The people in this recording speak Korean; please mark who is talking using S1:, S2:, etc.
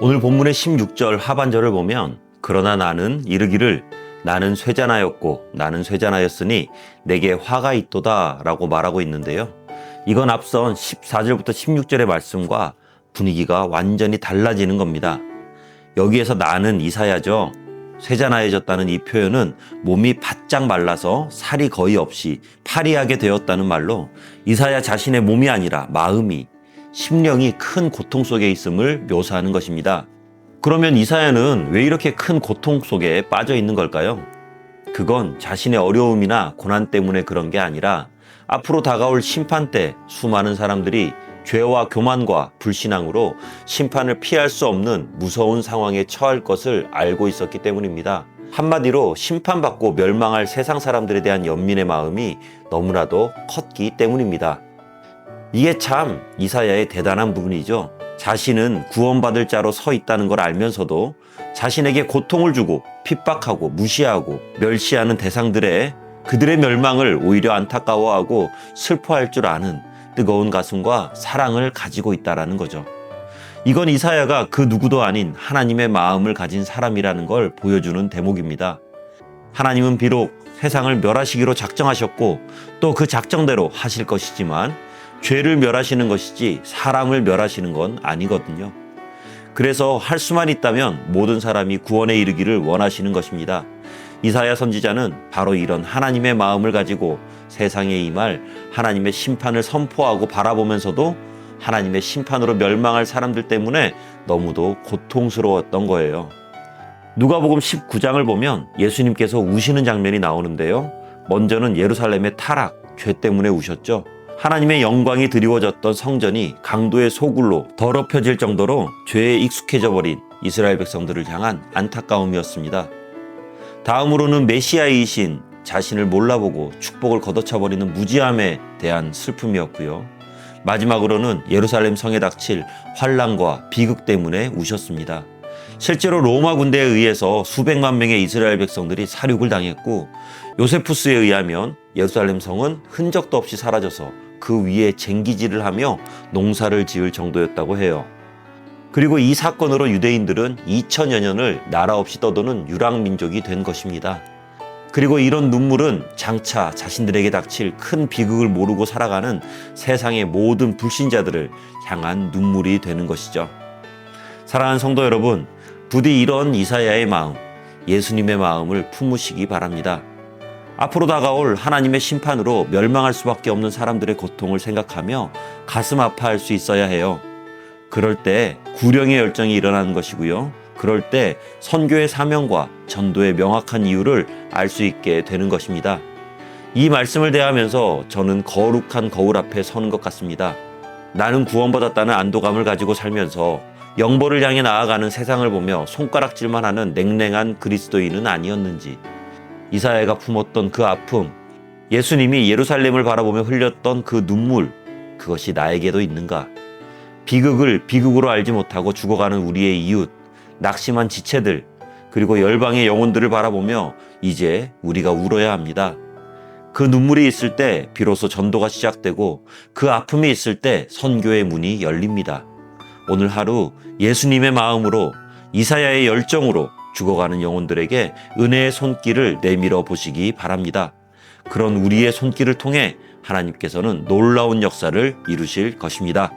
S1: 오늘 본문의 16절 하반절을 보면 그러나 나는 이르기를 나는 쇠잔하였고 나는 쇠잔하였으니 내게 화가 있도다 라고 말하고 있는데요. 이건 앞선 14절부터 16절의 말씀과 분위기가 완전히 달라지는 겁니다. 여기에서 나는 이사야죠. 쇠잔하여졌다는 이 표현은 몸이 바짝 말라서 살이 거의 없이 파리하게 되었다는 말로 이사야 자신의 몸이 아니라 마음이, 심령이 큰 고통 속에 있음을 묘사하는 것입니다. 그러면 이사야는 왜 이렇게 큰 고통 속에 빠져 있는 걸까요? 그건 자신의 어려움이나 고난 때문에 그런 게 아니라 앞으로 다가올 심판 때 수많은 사람들이 죄와 교만과 불신앙으로 심판을 피할 수 없는 무서운 상황에 처할 것을 알고 있었기 때문입니다. 한마디로 심판받고 멸망할 세상 사람들에 대한 연민의 마음이 너무나도 컸기 때문입니다. 이게 참 이사야의 대단한 부분이죠. 자신은 구원받을 자로 서 있다는 걸 알면서도 자신에게 고통을 주고 핍박하고 무시하고 멸시하는 대상들의 그들의 멸망을 오히려 안타까워하고 슬퍼할 줄 아는 뜨거운 가슴과 사랑을 가지고 있다는 거죠. 이건 이사야가 그 누구도 아닌 하나님의 마음을 가진 사람이라는 걸 보여주는 대목입니다. 하나님은 비록 세상을 멸하시기로 작정하셨고 또 그 작정대로 하실 것이지만 죄를 멸하시는 것이지 사람을 멸하시는 건 아니거든요. 그래서 할 수만 있다면 모든 사람이 구원에 이르기를 원하시는 것입니다. 이사야 선지자는 바로 이런 하나님의 마음을 가지고 세상에 임할 하나님의 심판을 선포하고 바라보면서도 하나님의 심판으로 멸망할 사람들 때문에 너무도 고통스러웠던 거예요. 누가복음 19장을 보면 예수님께서 우시는 장면이 나오는데요. 먼저는 예루살렘의 타락, 죄 때문에 우셨죠. 하나님의 영광이 드리워졌던 성전이 강도의 소굴로 더럽혀질 정도로 죄에 익숙해져 버린 이스라엘 백성들을 향한 안타까움이었습니다. 다음으로는 메시아이신 자신을 몰라보고 축복을 걷어차버리는 무지함에 대한 슬픔이었고요. 마지막으로는 예루살렘 성에 닥칠 환난과 비극 때문에 우셨습니다. 실제로 로마 군대에 의해서 수백만 명의 이스라엘 백성들이 살육을 당했고 요세푸스에 의하면 예루살렘 성은 흔적도 없이 사라져서 그 위에 쟁기질을 하며 농사를 지을 정도였다고 해요. 그리고 이 사건으로 유대인들은 2000여 년을 나라 없이 떠도는 유랑민족이 된 것입니다. 그리고 이런 눈물은 장차 자신들에게 닥칠 큰 비극을 모르고 살아가는 세상의 모든 불신자들을 향한 눈물이 되는 것이죠. 사랑하는 성도 여러분, 부디 이런 이사야의 마음, 예수님의 마음을 품으시기 바랍니다. 앞으로 다가올 하나님의 심판으로 멸망할 수밖에 없는 사람들의 고통을 생각하며 가슴 아파할 수 있어야 해요. 그럴 때 구령의 열정이 일어나는 것이고요. 그럴 때 선교의 사명과 전도의 명확한 이유를 알 수 있게 되는 것입니다. 이 말씀을 대하면서 저는 거룩한 거울 앞에 서는 것 같습니다. 나는 구원받았다는 안도감을 가지고 살면서 영벌을 향해 나아가는 세상을 보며 손가락질만 하는 냉랭한 그리스도인은 아니었는지, 이사야가 품었던 그 아픔, 예수님이 예루살렘을 바라보며 흘렸던 그 눈물, 그것이 나에게도 있는가? 비극을 비극으로 알지 못하고 죽어가는 우리의 이웃, 낙심한 지체들, 그리고 열방의 영혼들을 바라보며 이제 우리가 울어야 합니다. 그 눈물이 있을 때 비로소 전도가 시작되고 그 아픔이 있을 때 선교의 문이 열립니다. 오늘 하루 예수님의 마음으로 이사야의 열정으로 죽어가는 영혼들에게 은혜의 손길을 내밀어 보시기 바랍니다. 그런 우리의 손길을 통해 하나님께서는 놀라운 역사를 이루실 것입니다.